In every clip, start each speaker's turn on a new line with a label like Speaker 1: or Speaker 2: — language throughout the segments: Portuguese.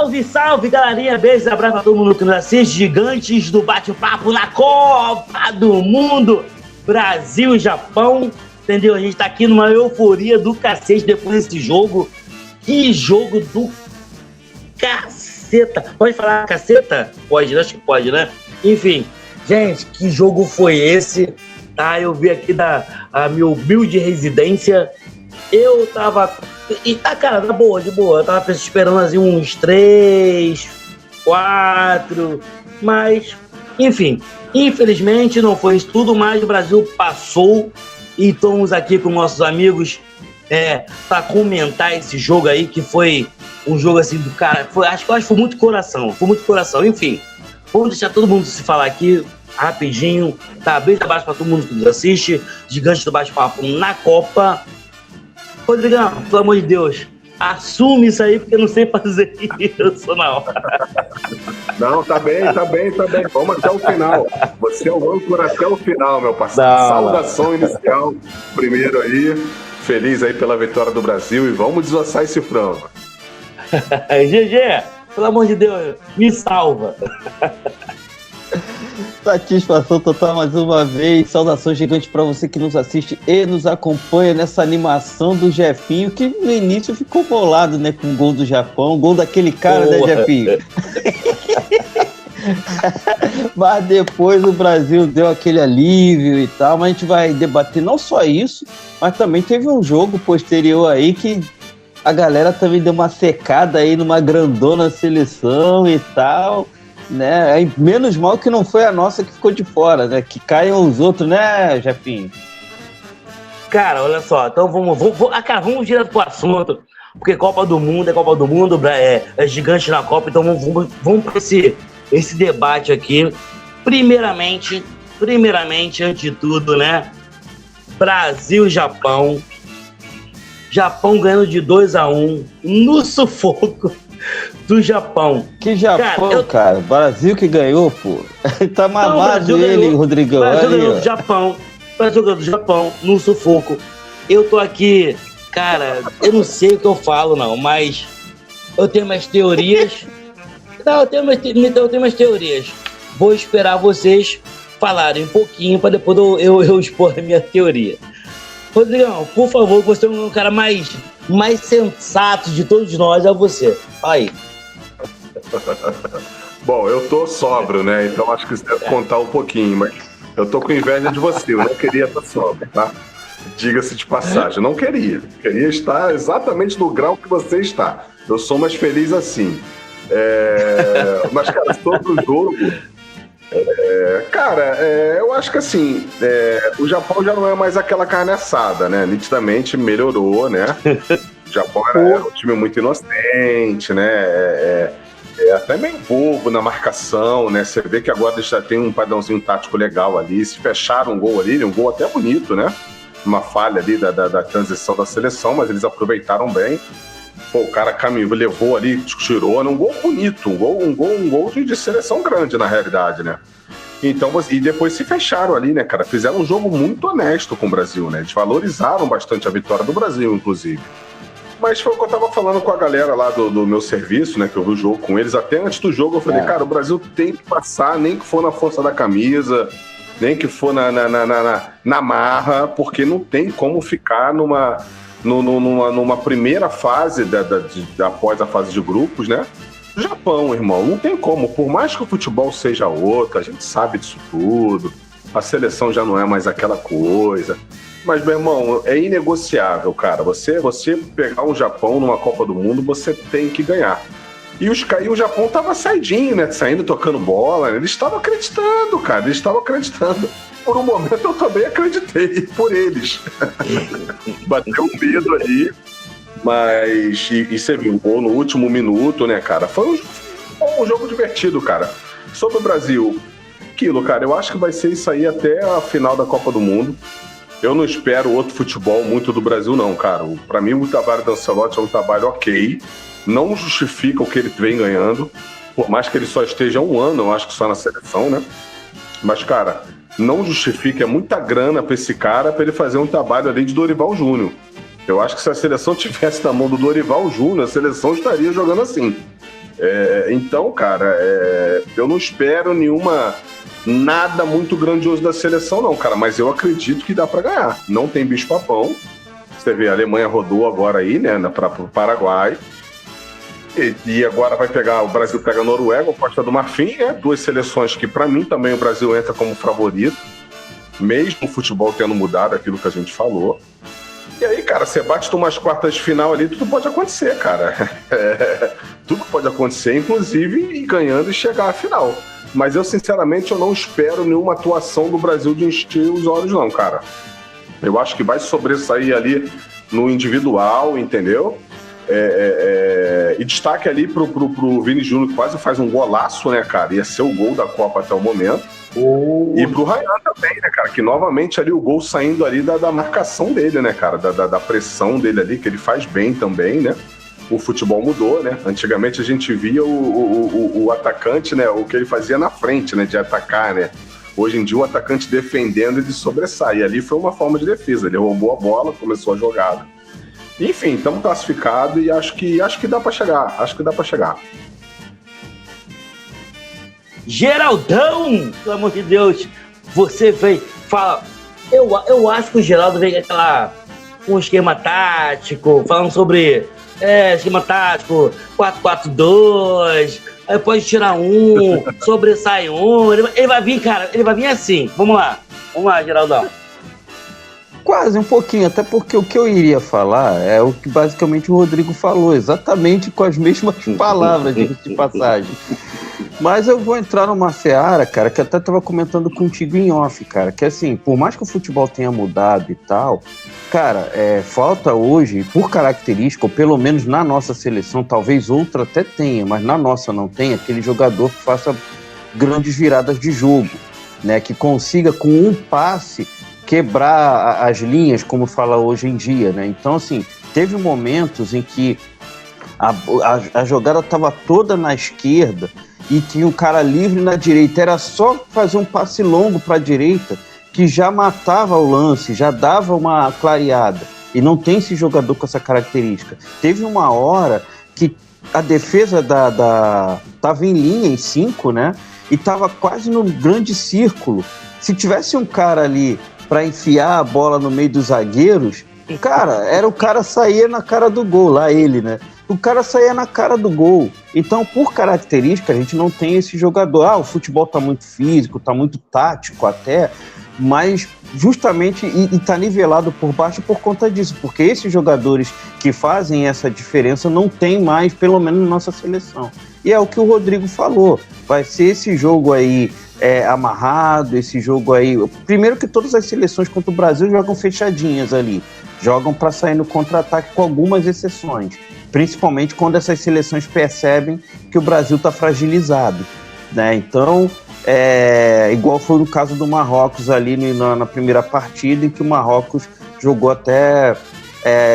Speaker 1: Salve, salve, galerinha! Beijos, abraço pra todo mundo que nos assiste. Gigantes do bate-papo na Copa do Mundo. Brasil e Japão. Entendeu? A gente tá aqui numa euforia do cacete depois desse jogo. Que jogo do caceta. Pode falar caceta? Pode, acho que pode, né? Enfim, gente, que jogo foi esse? Tá, eu vi aqui da minha humilde residência. Eu tava... E tá, cara, tá boa, de boa. Eu tava esperando assim uns 3, 4, mas, enfim, infelizmente não foi isso tudo, mas o Brasil passou e estamos aqui com nossos amigos pra comentar esse jogo aí, que foi um jogo assim do cara. Acho que foi muito coração, enfim. Vamos deixar todo mundo se falar aqui rapidinho, tá? Beijo abaixo pra todo mundo que nos assiste. Gigante do Bate-Papo na Copa. Rodrigão, pelo amor de Deus, assume isso aí, porque eu não sei fazer isso, não.
Speaker 2: Não, tá bem. Vamos até o final. Você é o âncora até o final, meu parceiro.
Speaker 1: Não,
Speaker 2: saudação inicial, primeiro aí. Feliz aí pela vitória do Brasil e vamos desossar esse frango.
Speaker 1: GG, pelo amor de Deus, me salva.
Speaker 3: Satisfação total mais uma vez. Saudação gigante para você que nos assiste e nos acompanha nessa animação do Jefinho, que no início ficou bolado, né, com o gol do Japão, gol daquele cara, né, Jefinho? Mas depois o Brasil deu aquele alívio e tal, mas a gente vai debater não só isso, mas também teve um jogo posterior aí que a galera também deu uma secada aí numa grandona seleção e tal, né? Menos mal que não foi a nossa que ficou de fora, né? Que caiam os outros, né, Jefinho?
Speaker 1: Cara, olha só, então vamos direto pro assunto, porque Copa do Mundo é gigante na Copa, então vamos para esse debate aqui. Primeiramente, antes de tudo, né? Brasil e Japão. Japão ganhando de 2-1 no sufoco do Japão.
Speaker 3: Que Japão, cara? Brasil que ganhou, pô. Tá mamado ele,
Speaker 1: ganhou,
Speaker 3: Rodrigão.
Speaker 1: Brasil ganhou do Japão. Brasil ganhou do Japão no sufoco. Eu tô aqui, cara, eu não sei o que eu falo, não, mas eu tenho umas teorias. Não, eu tenho umas teorias. Vou esperar vocês falarem um pouquinho para depois eu expor a minha teoria. Rodrigão, por favor, você é um cara mais sensato de todos nós, é você. Aí.
Speaker 2: Bom, eu tô sóbrio, né? Então acho que você deve contar um pouquinho, mas eu tô com inveja de você. Eu não queria estar sóbrio, tá? Diga-se de passagem, eu não queria. Queria estar exatamente no grau que você está. Eu sou mais feliz assim. Mas, cara, sobre o jogo... eu acho que assim, o Japão já não é mais aquela carne assada, né? Nitidamente melhorou, né? O Japão era um time muito inocente, né? Até meio bobo na marcação, né? Você vê que agora eles já tem um padrãozinho tático legal ali. Se fecharam um gol ali, um gol até bonito, né? Uma falha ali da transição da seleção, mas eles aproveitaram bem. Pô, o cara levou ali, tirou, um gol bonito, um gol de seleção grande, na realidade, né? Então, e depois se fecharam ali, né, cara? Fizeram um jogo muito honesto com o Brasil, né? Eles valorizaram bastante a vitória do Brasil, inclusive. Mas foi o que eu tava falando com a galera lá do meu serviço, né? Que eu vi o jogo com eles. Até antes do jogo, eu falei, cara, o Brasil tem que passar, nem que for na força da camisa, nem que for na marra, porque não tem como ficar numa primeira fase após a fase de grupos, né? Japão, irmão, não tem como. Por mais que o futebol seja outro, a gente sabe disso tudo, a seleção já não é mais aquela coisa. Mas, meu irmão, é inegociável, cara. Você pegar um Japão numa Copa do Mundo, você tem que ganhar. E o Japão tava saidinho, né? Saindo, tocando bola. Eles estavam acreditando, cara. Por um momento eu também acreditei por eles. Bateu um medo ali. Mas, e você viu, o gol no último minuto, né, cara? Foi um jogo divertido, cara. Sobre o Brasil, aquilo, cara, eu acho que vai ser isso aí até a final da Copa do Mundo. Eu não espero outro futebol muito do Brasil, não, cara. Pra mim, o trabalho do Ancelotti é um trabalho ok. Não justifica o que ele vem ganhando. Por mais que ele só esteja um ano, eu acho que só na seleção, né? Mas, cara, não justifica. É muita grana pra esse cara, pra ele fazer um trabalho ali de Dorival Júnior. Eu acho que se a seleção tivesse na mão do Dorival Júnior, a seleção estaria jogando assim. Então, cara, eu não espero nada muito grandioso da seleção, não, cara, mas eu acredito que dá pra ganhar. Não tem bicho-papão. Você vê, a Alemanha rodou agora aí, né, pro Paraguai. E agora o Brasil pega a Noruega, a Costa do Marfim, duas seleções que, pra mim, também o Brasil entra como favorito, mesmo o futebol tendo mudado aquilo que a gente falou. E aí, cara, você bate umas quartas de final ali, tudo pode acontecer, cara. Tudo pode acontecer, inclusive ir ganhando e chegar à final. Mas eu, sinceramente, eu não espero nenhuma atuação do Brasil de encher os olhos, não, cara. Eu acho que vai sobressair ali no individual, entendeu? E destaque ali pro Vini Júnior, que quase faz um golaço, né, cara? Ia ser o gol da Copa até o momento. E pro Ryan também, né, cara? Que novamente ali o gol saindo ali da marcação dele, né, cara? Da pressão dele ali, que ele faz bem também, né? O futebol mudou, né? Antigamente a gente via o atacante, né? O que ele fazia na frente, né? De atacar, né? Hoje em dia o atacante defendendo, ele sobressai. E ali foi uma forma de defesa. Ele roubou a bola, começou a jogada. Enfim, estamos classificados e acho que dá pra chegar. Acho que dá pra chegar.
Speaker 1: Geraldão, pelo amor de Deus, você vem, fala. Eu acho que o Geraldo vem com um esquema tático, falando sobre esquema tático, 4-4-2, aí pode tirar um, sobressai um. Ele vai vir, cara, ele vai vir assim. Vamos lá, Geraldão.
Speaker 3: Quase um pouquinho, até porque o que eu iria falar é o que basicamente o Rodrigo falou, exatamente com as mesmas palavras, diga-se de passagem. Mas eu vou entrar numa seara, cara, que eu até estava comentando contigo em off, cara, que assim, por mais que o futebol tenha mudado e tal, cara, falta hoje, por característica, ou pelo menos na nossa seleção, talvez outra até tenha, mas na nossa não tem, aquele jogador que faça grandes viradas de jogo, né, que consiga com um passe quebrar as linhas, como fala hoje em dia, né? Então, assim, teve momentos em que a jogada estava toda na esquerda e tinha um cara livre na direita. Era só fazer um passe longo para a direita que já matava o lance, já dava uma clareada. E não tem esse jogador com essa característica. Teve uma hora que a defesa tava em linha, em 5, né? E tava quase no grande círculo. Se tivesse um cara ali para enfiar a bola no meio dos zagueiros, cara, o cara saía na cara do gol, lá ele, né? O cara saía na cara do gol. Então, por característica, a gente não tem esse jogador. O futebol tá muito físico, tá muito tático até, mas justamente e tá nivelado por baixo por conta disso, porque esses jogadores que fazem essa diferença não tem mais, pelo menos na nossa seleção. E é o que o Rodrigo falou, vai ser esse jogo aí amarrado, esse jogo aí... Primeiro que todas as seleções contra o Brasil jogam fechadinhas ali, jogam para sair no contra-ataque com algumas exceções, principalmente quando essas seleções percebem que o Brasil está fragilizado, né? Então, igual foi no caso do Marrocos ali na primeira partida, em que o Marrocos jogou até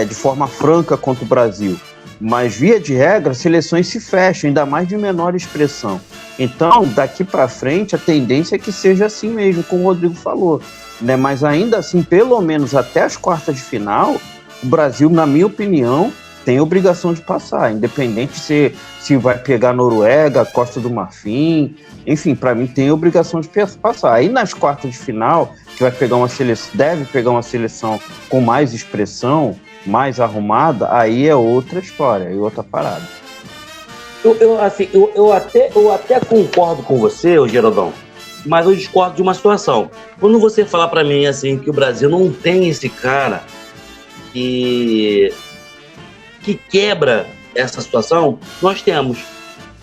Speaker 3: de forma franca contra o Brasil. Mas, via de regra, as seleções se fecham, ainda mais de menor expressão. Então, daqui para frente, a tendência é que seja assim mesmo, como o Rodrigo falou, né? Mas ainda assim, pelo menos até as quartas de final, o Brasil, na minha opinião, tem obrigação de passar, independente se vai pegar a Noruega, a Costa do Marfim, enfim, para mim tem obrigação de passar. Aí nas quartas de final, que vai pegar deve pegar uma seleção com mais expressão, mais arrumada, aí é outra história, é outra parada.
Speaker 1: Eu até concordo com você, Geraldão, mas eu discordo de uma situação. Quando você falar para mim assim que o Brasil não tem esse cara que quebra essa situação, nós temos.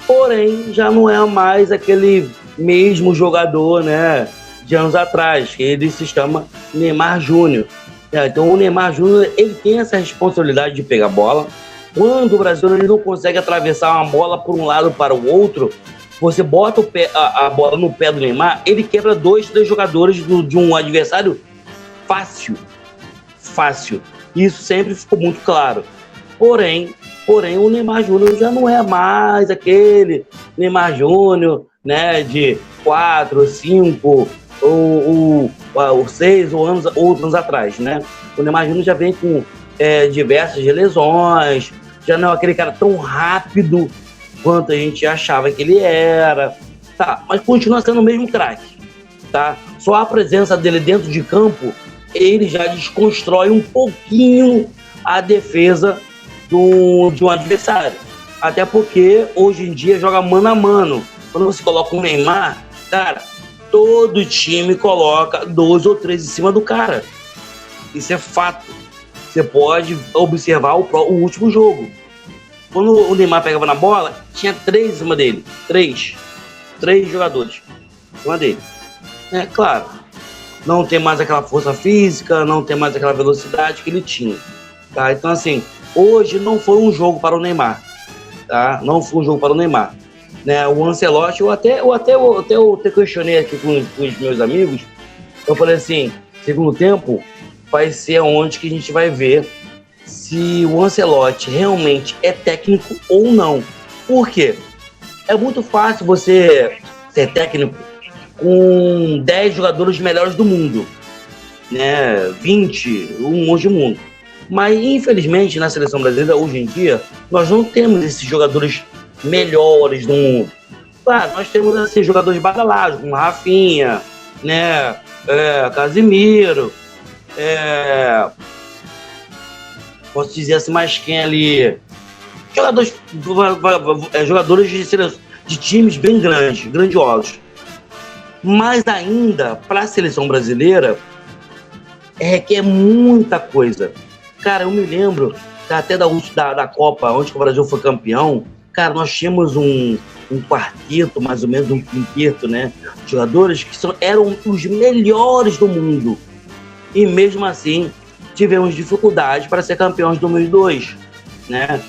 Speaker 1: Porém, já não é mais aquele mesmo jogador, né, de anos atrás, que ele se chama Neymar Júnior. Então o Neymar Júnior, ele tem essa responsabilidade de pegar a bola. Quando o Brasil ele não consegue atravessar uma bola por um lado para o outro, você bota a bola no pé do Neymar, ele quebra 2, 3 jogadores de um adversário fácil. Isso sempre ficou muito claro. Porém, o Neymar Júnior já não é mais aquele Neymar Júnior, né, de 4, 5 ou 6 ou anos atrás, né? O Neymar Júnior já vem com diversas lesões, já não é aquele cara tão rápido quanto a gente achava que ele era, tá? Mas continua sendo o mesmo craque, tá? Só a presença dele dentro de campo, ele já desconstrói um pouquinho a defesa de um adversário. Até porque hoje em dia joga mano a mano. Quando você coloca um Neymar, cara, todo time coloca 2 ou 3 em cima do cara. Isso é fato. Você pode observar o último jogo. Quando o Neymar pegava na bola, tinha 3 em cima dele. 3 jogadores em cima dele. É claro, não tem mais aquela força física, não tem mais aquela velocidade que ele tinha. Tá? Então, assim, hoje não foi um jogo para o Neymar. Tá? Não foi um jogo para o Neymar. Né? O Ancelotti, eu até questionei aqui com os meus amigos. Eu falei assim, segundo tempo, vai ser onde que a gente vai ver se o Ancelotti realmente é técnico ou não. Por quê? É muito fácil você ser técnico com 10 jogadores melhores do mundo, né? 20, um monte de mundo. Mas, infelizmente, na seleção brasileira, hoje em dia, nós não temos esses jogadores melhores do mundo. Claro, nós temos assim, jogadores badalados, como Rafinha, né? Casemiro, posso dizer assim, mais quem ali? Jogadores de times bem grandes, grandiosos. Mas ainda, para a seleção brasileira, requer muita coisa. Cara, eu me lembro até da Copa, onde o Brasil foi campeão. Cara, nós tínhamos um quarteto, mais ou menos um quinteto, né? Jogadores que eram os melhores do mundo. E mesmo assim, tivemos dificuldade para ser campeões de 2002, né?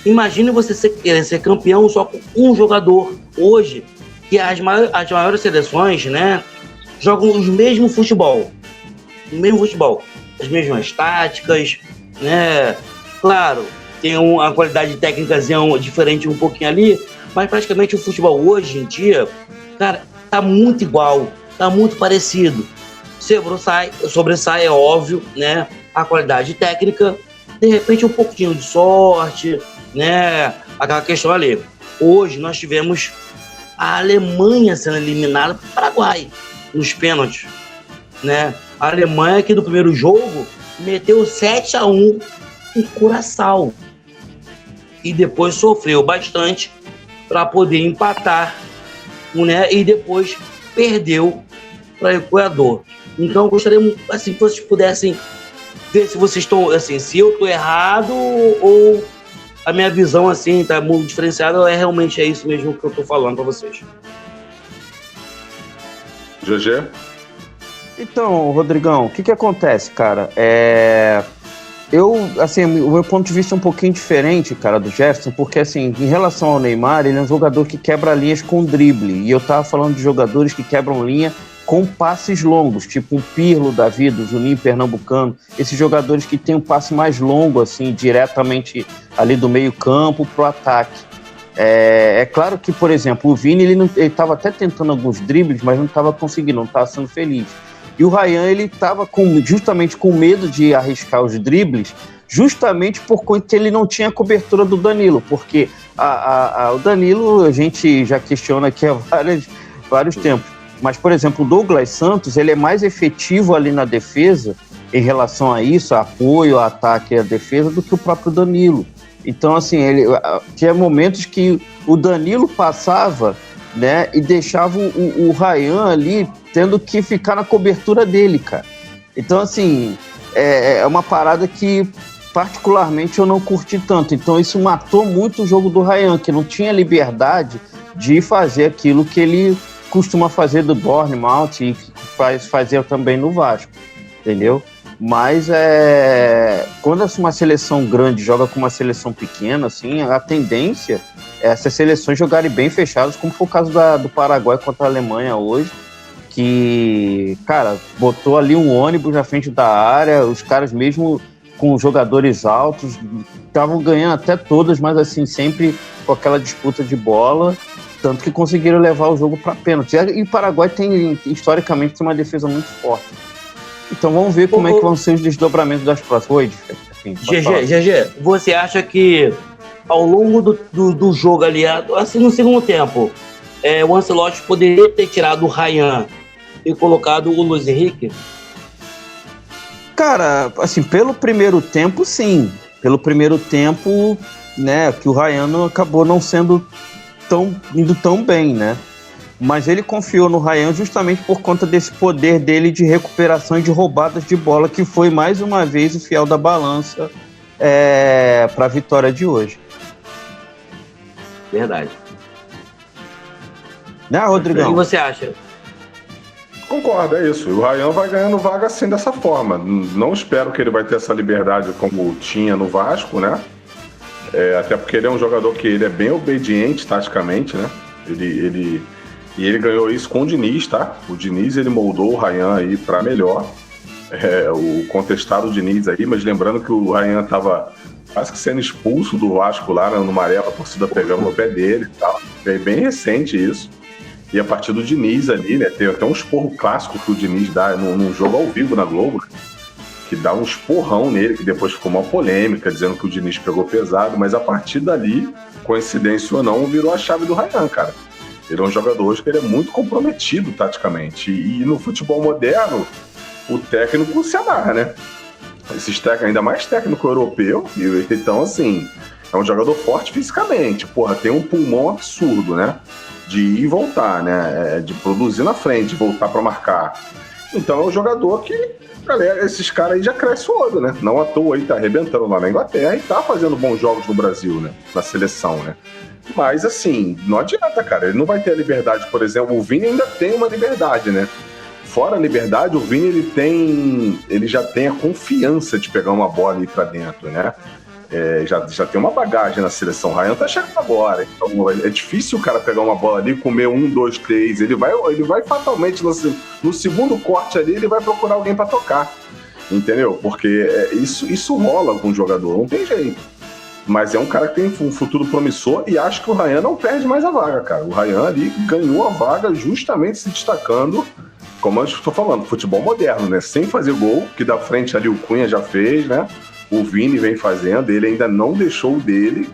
Speaker 1: Imagine você ser campeão só com um jogador. Hoje, que as maiores seleções, né, jogam o mesmo futebol. As mesmas táticas, né? Claro, tem uma qualidade técnica diferente um pouquinho ali, mas praticamente o futebol hoje em dia, cara, tá muito igual, tá muito parecido. Sobressai, é óbvio, né? A qualidade técnica, de repente um pouquinho de sorte, né? Aquela questão ali. Hoje nós tivemos a Alemanha sendo eliminada para o Paraguai nos pênaltis, né? A Alemanha que no primeiro jogo meteu 7-1 em Curaçao e depois sofreu bastante para poder empatar, né? E depois perdeu para o Equador. Então, eu gostaria assim, que vocês pudessem ver se vocês estão, assim, se eu estou errado ou a minha visão, assim, tá muito diferenciada, realmente é isso mesmo que eu estou falando para vocês.
Speaker 2: GG?
Speaker 3: Então, Rodrigão, o que acontece, cara? O meu ponto de vista é um pouquinho diferente, cara, do Jefferson, porque, assim, em relação ao Neymar, ele é um jogador que quebra linhas com drible, e eu tava falando de jogadores que quebram linha com passes longos, tipo um Pirlo da vida, o Juninho Pernambucano, esses jogadores que têm um passe mais longo, assim, diretamente ali do meio campo pro ataque. É claro que, por exemplo, o Vini, ele estava até tentando alguns dribles, mas não estava conseguindo, não estava sendo feliz. E o Ryan, ele estava justamente com medo de arriscar os dribles, justamente por conta que ele não tinha a cobertura do Danilo, porque o Danilo a gente já questiona aqui há vários tempos. Mas, por exemplo, o Douglas Santos, ele é mais efetivo ali na defesa em relação a isso, a apoio, a ataque e a defesa, do que o próprio Danilo. Então, assim, tinha momentos que o Danilo passava, né, e deixava o Ryan ali tendo que ficar na cobertura dele, cara. Então, assim, é uma parada que particularmente eu não curti tanto. Então, isso matou muito o jogo do Ryan, que não tinha liberdade de fazer aquilo que ele costuma fazer do Bournemouth e fazer também no Vasco, entendeu? Mas quando uma seleção grande joga com uma seleção pequena, assim, a tendência é essas seleções jogarem bem fechadas, como foi o caso do Paraguai contra a Alemanha hoje, que, cara, botou ali um ônibus na frente da área, os caras mesmo com jogadores altos, estavam ganhando até todas, mas assim, sempre com aquela disputa de bola, tanto que conseguiram levar o jogo para pênalti. E o Paraguai historicamente, tem uma defesa muito forte. Então vamos ver como é que vão ser os desdobramentos das próximas. GG,
Speaker 1: você acha que ao longo do jogo ali, assim no segundo tempo, o Ancelotti poderia ter tirado o Ryan e colocado o Luiz Henrique?
Speaker 3: Cara, assim, pelo primeiro tempo, sim. Pelo primeiro tempo, né, que o Ryan acabou não sendo indo tão bem, né? Mas ele confiou no Ryan justamente por conta desse poder dele de recuperação e de roubadas de bola, que foi mais uma vez o fiel da balança para a vitória de hoje.
Speaker 1: Verdade.
Speaker 3: Né, Rodrigão?
Speaker 1: O que você acha?
Speaker 2: Concordo, é isso. O Ryan vai ganhando vaga assim, dessa forma. Não espero que ele vai ter essa liberdade como tinha no Vasco, né? Até porque ele é um jogador que ele é bem obediente taticamente, né? E ele ganhou isso com o Diniz, tá? O Diniz, ele moldou o Ryan aí para melhor. O contestado Diniz aí, mas lembrando que o Ryan tava quase que sendo expulso do Vasco lá no Maré, a torcida pegando no pé dele e tal. É bem recente isso. E a partir do Diniz ali, né? Tem até um esporro clássico que o Diniz dá num jogo ao vivo na Globo, que dá um esporrão nele, que depois ficou uma polêmica, dizendo que o Diniz pegou pesado, mas a partir dali, coincidência ou não, virou a chave do Ryan, cara. Ele é um jogador hoje que ele é muito comprometido taticamente. E no futebol moderno, o técnico se amarra, né? Esses técnicos, ainda mais técnico europeu, então assim, é um jogador forte fisicamente. Porra, tem um pulmão absurdo, né? De ir e voltar, né? De produzir na frente, voltar para marcar. Então é um jogador que, galera, esses caras aí já crescem o olho, né? Não à toa aí tá arrebentando lá na Inglaterra e tá fazendo bons jogos no Brasil, né? Na seleção, né? Mas assim, não adianta, cara. Ele não vai ter a liberdade, por exemplo. O Vini ainda tem uma liberdade, né? Fora a liberdade, o Vini ele já tem a confiança de pegar uma bola e ir pra dentro, né? Já tem uma bagagem na seleção. O Ryan tá chegando agora, então é difícil o cara pegar uma bola ali, comer 1, 2, 3. Ele vai fatalmente no segundo corte ali, ele vai procurar alguém para tocar, entendeu? Porque isso rola com o jogador, não tem jeito. Mas é um cara que tem um futuro promissor e acho que o Ryan não perde mais a vaga, cara. O Ryan ali ganhou a vaga justamente se destacando, como eu estou falando, futebol moderno, né? Sem fazer gol, que da frente ali o Cunha já fez, né? O Vini vem fazendo, ele ainda não deixou o dele,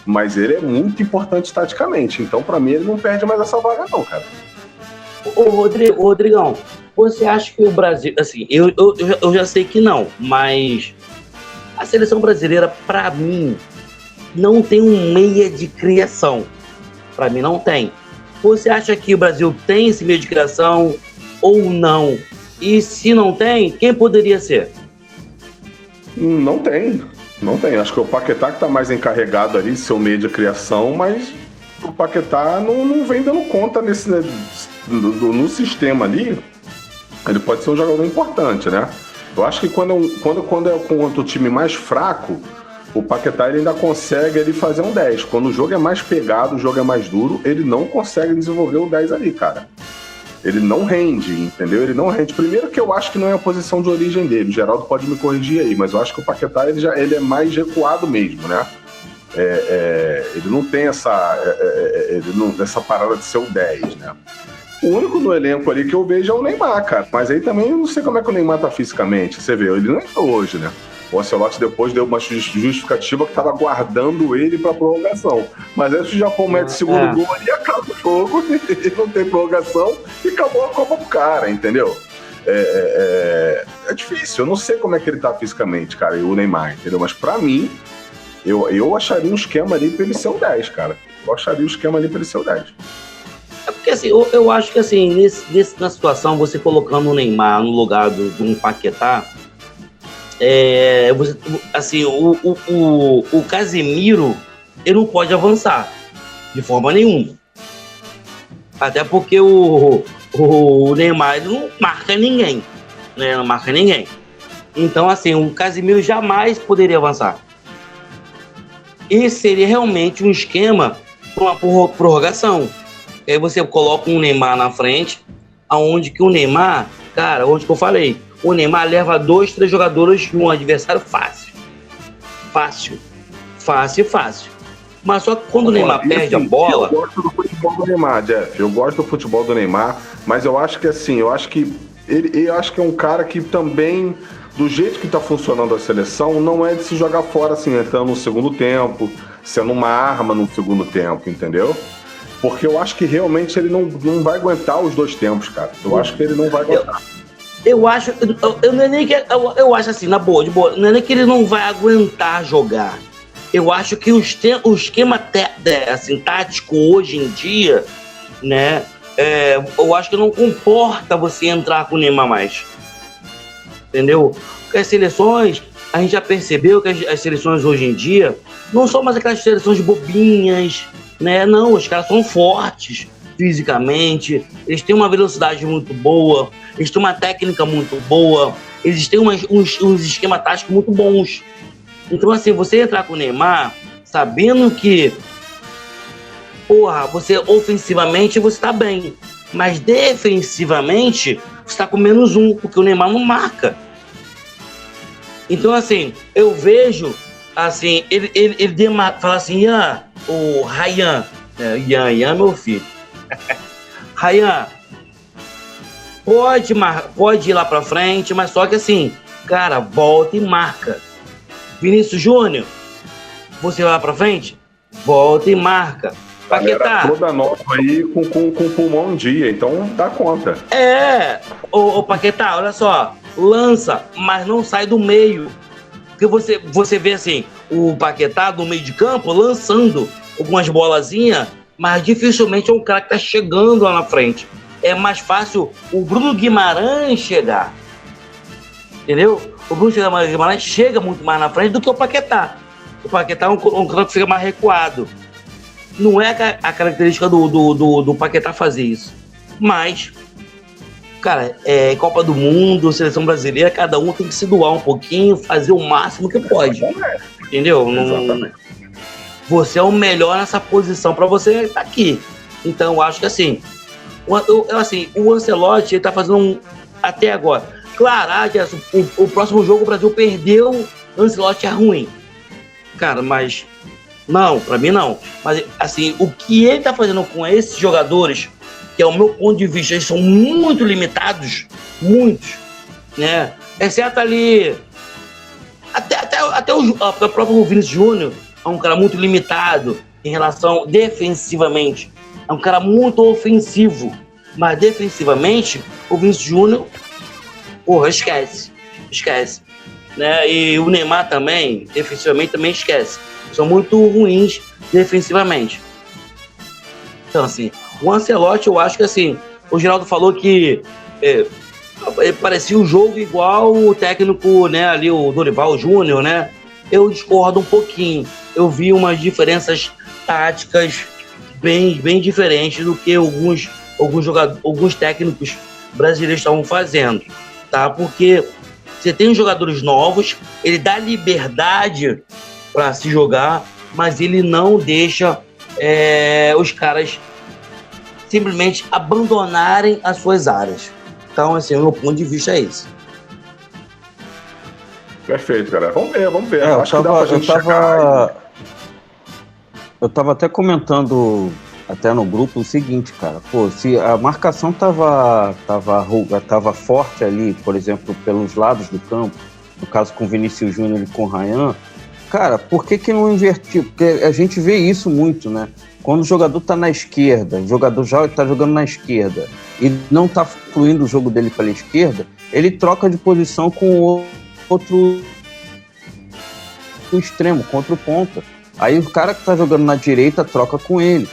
Speaker 2: mas ele é muito importante taticamente. Então, pra mim, ele não perde mais essa vaga, não, cara.
Speaker 1: Rodrigão, você acha que o Brasil... Assim, eu já sei que não, mas a seleção brasileira, pra mim, não tem um meia de criação. Pra mim, não tem. Você acha que o Brasil tem esse meio de criação ou não? E se não tem, quem poderia ser?
Speaker 2: Não tem. Acho que o Paquetá que tá mais encarregado ali de ser o meio de criação, mas o Paquetá não vem dando conta no sistema ali. Ele pode ser um jogador importante, né? Eu acho que quando é contra o time mais fraco, o Paquetá ele ainda consegue ele fazer um 10. Quando o jogo é mais pegado, o jogo é mais duro, ele não consegue desenvolver o 10 ali, cara. Ele não rende, entendeu? Ele não rende. Primeiro que eu acho que não é a posição de origem dele. O Geraldo pode me corrigir aí, mas eu acho que o Paquetá ele é mais recuado mesmo, né? Ele não tem essa parada de ser o 10, né? O único no elenco ali que eu vejo é o Neymar, cara. Mas aí também eu não sei como é que o Neymar tá fisicamente. Você vê, ele não entrou hoje, né? O Ancelotti depois deu uma justificativa que tava guardando ele pra prorrogação. Mas aí se o Japão mete o segundo gol ali, acaba o jogo, e não tem prorrogação, e acabou a Copa pro cara, entendeu? É difícil, eu não sei como é que ele tá fisicamente, cara, e o Neymar, entendeu? Mas pra mim, eu acharia um esquema ali pra ele ser o 10, cara. Eu acharia um esquema ali pra ele ser o 10.
Speaker 1: É porque assim, eu acho que assim, na situação, você colocando o Neymar no lugar de um Paquetá, assim, o Casemiro, ele não pode avançar de forma nenhuma. Até porque o Neymar ele não marca ninguém, né? Não marca ninguém. Então, assim, o Casemiro jamais poderia avançar. Esse seria realmente um esquema para uma prorrogação. Aí você coloca um Neymar na frente, aonde que o Neymar, cara, onde que eu falei, o Neymar leva 2, 3 jogadores de um adversário fácil. Mas só que quando o Neymar perde a bola...
Speaker 2: Eu gosto do futebol do Neymar, Jeff. Eu gosto do futebol do Neymar, mas eu acho que assim, eu acho que é um cara que também, do jeito que tá funcionando a seleção, não é de se jogar fora, assim, entrando no segundo tempo, sendo uma arma no segundo tempo, entendeu? Porque eu acho que realmente ele não vai aguentar os 2 tempos, cara. Eu acho que ele não vai aguentar.
Speaker 1: Eu acho, eu não é nem que, eu acho assim, de boa, não é nem que ele não vai aguentar jogar. Eu acho que o esquema assim, tático hoje em dia, né, eu acho que não comporta você entrar com o Neymar mais. Entendeu? Porque as seleções, a gente já percebeu que as seleções hoje em dia não são mais aquelas seleções bobinhas, né? Não, os caras são fortes fisicamente, eles têm uma velocidade muito boa, eles têm uma técnica muito boa, eles têm uns esquemas táticos muito bons. Então, assim, você entrar com o Neymar, sabendo que, você ofensivamente você tá bem, mas defensivamente você tá com -1, porque o Neymar não marca. Então, assim, eu vejo, assim, ele fala assim, o Ryan, Ian, meu filho, Ryan, pode ir lá pra frente, mas só que assim, cara, volta e marca. Vinícius Júnior, você vai lá pra frente, volta e marca. Paquetá.
Speaker 2: Toda nova aí com o pulmão em dia, então dá conta.
Speaker 1: Ô Paquetá, olha só, lança, mas não sai do meio. Porque você vê assim, o Paquetá do meio de campo lançando algumas bolazinhas, mas dificilmente é um cara que tá chegando lá na frente. É mais fácil o Bruno Guimarães chegar. Entendeu? O Bruno Guimarães chega muito mais na frente do que o Paquetá. O Paquetá é um cara que fica mais recuado. Não é a característica do Paquetá fazer isso. Mas, cara, Copa do Mundo, Seleção Brasileira, cada um tem que se doar um pouquinho, fazer o máximo que pode. Entendeu?
Speaker 2: Exatamente.
Speaker 1: Você é o melhor nessa posição para você estar aqui. Então, eu acho que assim, o Ancelotti ele tá fazendo até agora. Claro, o próximo jogo o Brasil perdeu, o Ancelotti é ruim. Cara, mas não, pra mim não. Mas assim, o que ele tá fazendo com esses jogadores, que é o meu ponto de vista, eles são muito limitados, muitos, né? Exceto ali, até o próprio Vinícius Júnior é um cara muito limitado em relação defensivamente. É um cara muito ofensivo, mas defensivamente o Vinícius Júnior, esquece, né? E o Neymar também, defensivamente também esquece. São muito ruins defensivamente. Então, assim, o Ancelotti, eu acho que assim, o Geraldo falou que parecia um jogo igual o técnico, né, ali o Dorival Júnior, né? Eu discordo um pouquinho. Eu vi umas diferenças táticas bem diferentes do que alguns técnicos brasileiros estavam fazendo, tá? Porque você tem jogadores novos, ele dá liberdade para se jogar, mas ele não deixa os caras simplesmente abandonarem as suas áreas. Então, assim, o meu ponto de vista é esse.
Speaker 2: Perfeito, cara. Vamos ver.
Speaker 3: Eu tava até comentando até no grupo o seguinte, cara. Pô, se a marcação tava forte ali, por exemplo, pelos lados do campo, no caso com o Vinícius Júnior e com o Ryan, cara, por que não invertir? Porque a gente vê isso muito, né? Quando o jogador tá na esquerda, o jogador já tá jogando na esquerda e não tá fluindo o jogo dele pela esquerda, ele troca de posição com outro extremo, contra o ponta. Aí o cara que tá jogando na direita troca com ele.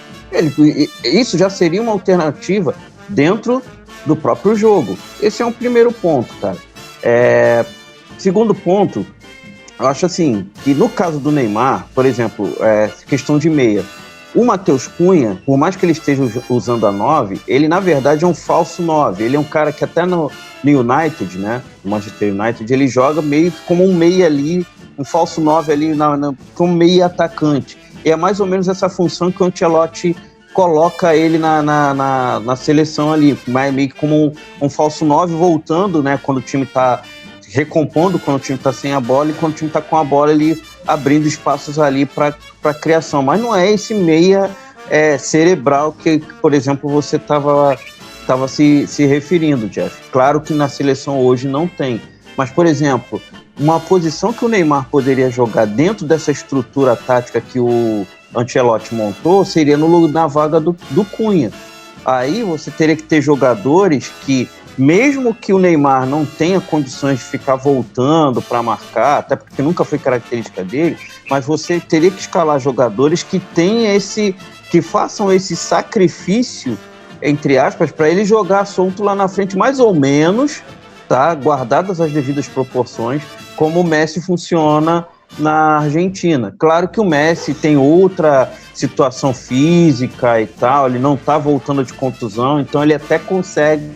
Speaker 3: Isso já seria uma alternativa dentro do próprio jogo. Esse é um primeiro ponto, cara. Segundo ponto, eu acho assim, que no caso do Neymar, por exemplo, questão de meia, o Matheus Cunha, por mais que ele esteja usando a 9, ele na verdade é um falso 9. Ele é um cara que até no United, né, no Manchester United, ele joga meio como um meia ali, um falso 9 ali, como meia atacante. E é mais ou menos essa função que o Ancelotti coloca ele na seleção ali, meio que como um falso 9 voltando, né, quando o time está recompondo, quando o time está sem a bola, e quando o time está com a bola, ele abrindo espaços ali para criação. Mas não é esse meia cerebral que, por exemplo, você estava se referindo, Jeff. Claro que na seleção hoje não tem. Mas, por exemplo, uma posição que o Neymar poderia jogar dentro dessa estrutura tática que o Ancelotti montou seria na vaga do Cunha. Aí você teria que ter jogadores que, mesmo que o Neymar não tenha condições de ficar voltando para marcar, até porque nunca foi característica dele, mas você teria que escalar jogadores que que façam esse sacrifício, entre aspas, para ele jogar solto lá na frente, mais ou menos, tá? Guardadas as devidas proporções, como o Messi funciona na Argentina. Claro que o Messi tem outra situação física e tal, ele não está voltando de contusão, então ele até consegue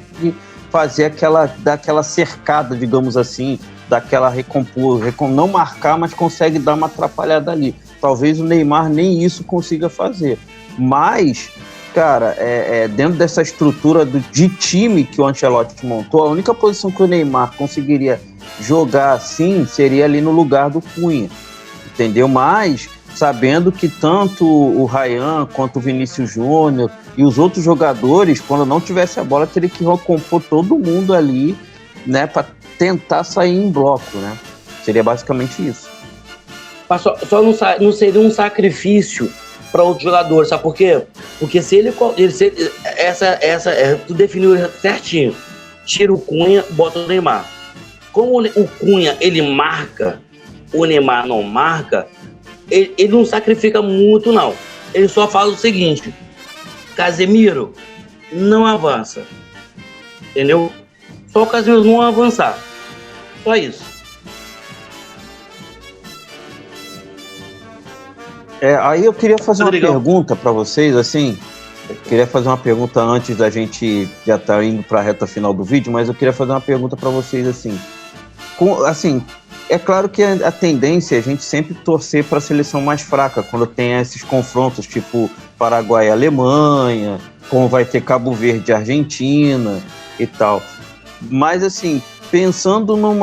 Speaker 3: fazer dar aquela cercada, digamos assim, daquela recompor, não marcar, mas consegue dar uma atrapalhada ali. Talvez o Neymar nem isso consiga fazer. Mas, cara, dentro dessa estrutura de time que o Ancelotti montou, a única posição que o Neymar conseguiria jogar assim seria ali no lugar do Cunha, entendeu? Mas sabendo que tanto o Ryan quanto o Vinícius Júnior e os outros jogadores, quando não tivesse a bola, teria que recompor todo mundo ali, né, para tentar sair em bloco, né? Seria basicamente isso.
Speaker 1: Mas só não seria um sacrifício para outro jogador, sabe por quê? Porque se ele tu definiu certinho, tira o Cunha, bota o Neymar. Como o Cunha ele marca, o Neymar não marca, ele não sacrifica muito, não. Ele só faz o seguinte: Casemiro não avança, entendeu? Só o Casemiro não avançar, só isso.
Speaker 3: Aí eu queria fazer uma pergunta para vocês, assim. Queria fazer uma pergunta antes da gente já estar indo para a reta final do vídeo, mas eu queria fazer uma pergunta para vocês, assim. É claro que a tendência é a gente sempre torcer para a seleção mais fraca, quando tem esses confrontos, tipo Paraguai e Alemanha, como vai ter Cabo Verde e Argentina e tal. Mas, assim, pensando num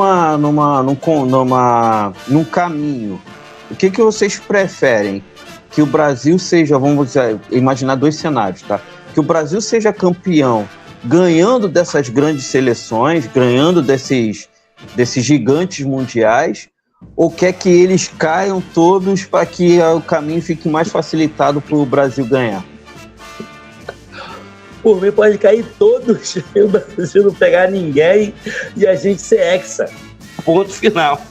Speaker 3: caminho, o que vocês preferem? Que o Brasil seja, vamos dizer, imaginar dois cenários, tá? Que o Brasil seja campeão ganhando dessas grandes seleções, ganhando desses gigantes mundiais, ou quer que eles caiam todos para que o caminho fique mais facilitado para o Brasil ganhar?
Speaker 1: Por mim pode cair todos, o Brasil não pegar ninguém e a gente ser hexa. Ponto final.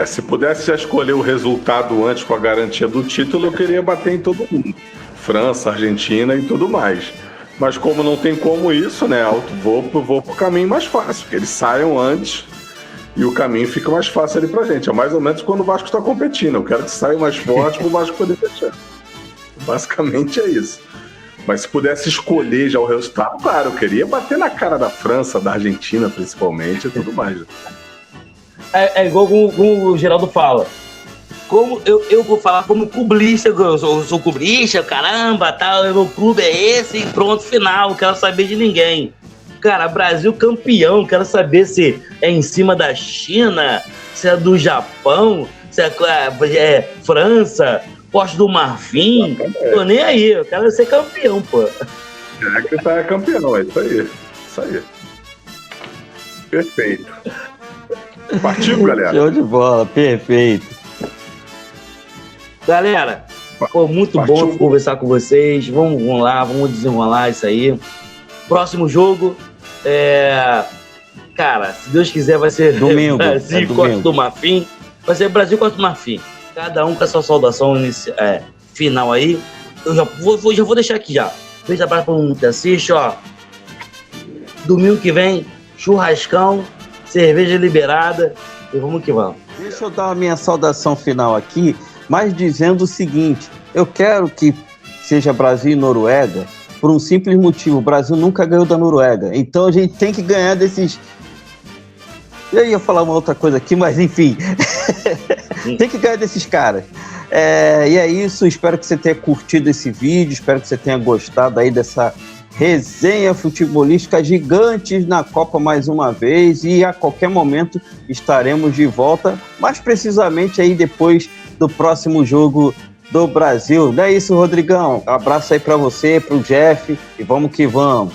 Speaker 2: Se pudesse já escolher o resultado antes com a garantia do título, eu queria bater em todo mundo. França, Argentina e tudo mais. Mas como não tem como isso, né? Vou pro caminho mais fácil, que eles saiam antes e o caminho fica mais fácil ali pra gente. É mais ou menos quando o Vasco está competindo. Eu quero que saia mais forte pro Vasco poder fechar. Basicamente é isso. Mas se pudesse escolher já o resultado, claro, eu queria bater na cara da França, da Argentina principalmente e tudo mais.
Speaker 1: É igual como o Geraldo fala. Como eu vou falar como clubista, eu sou clubista, caramba, tal, meu clube é esse e pronto, final, não quero saber de ninguém. Cara, Brasil campeão, quero saber se é em cima da China, se é do Japão, se é França, Costa do Marfim, tô nem aí, eu quero ser campeão, pô.
Speaker 2: É que tá campeão, é isso aí. Isso aí. Perfeito. Partiu, galera?
Speaker 3: Show de bola, perfeito.
Speaker 1: Galera, foi muito bom conversar com vocês. Vamos lá, vamos desenrolar isso aí. Próximo jogo, cara, se Deus quiser, vai ser
Speaker 3: domingo,
Speaker 1: Brasil e Costa do Marfim. Vai ser Brasil e Costa do Marfim. Cada um com a sua saudação final aí. Eu já vou deixar aqui já. Beijo, abraço para todo mundo que assiste, ó. Domingo que vem, churrascão, cerveja liberada e vamos que vamos.
Speaker 3: Deixa eu dar a minha saudação final aqui, mas dizendo o seguinte: eu quero que seja Brasil e Noruega por um simples motivo: o Brasil nunca ganhou da Noruega, então a gente tem que ganhar desses... Eu ia falar uma outra coisa aqui, mas enfim, tem que ganhar desses caras. E é isso, espero que você tenha curtido esse vídeo, espero que você tenha gostado aí dessa resenha futebolística gigantes na Copa mais uma vez, e a qualquer momento estaremos de volta, mais precisamente aí depois do próximo jogo do Brasil. Não é isso, Rodrigão? Abraço aí pra você, pro Jeff, e vamos que vamos.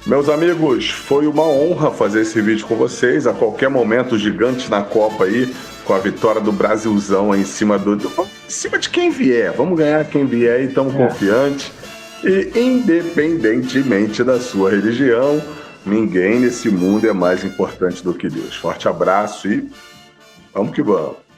Speaker 2: Meus amigos, foi uma honra fazer esse vídeo com vocês. A qualquer momento, gigante na Copa aí, com a vitória do Brasilzão aí em cima de quem vier. Vamos ganhar quem vier e estamos confiantes. E independentemente da sua religião, ninguém nesse mundo é mais importante do que Deus. Forte abraço e vamos que vamos.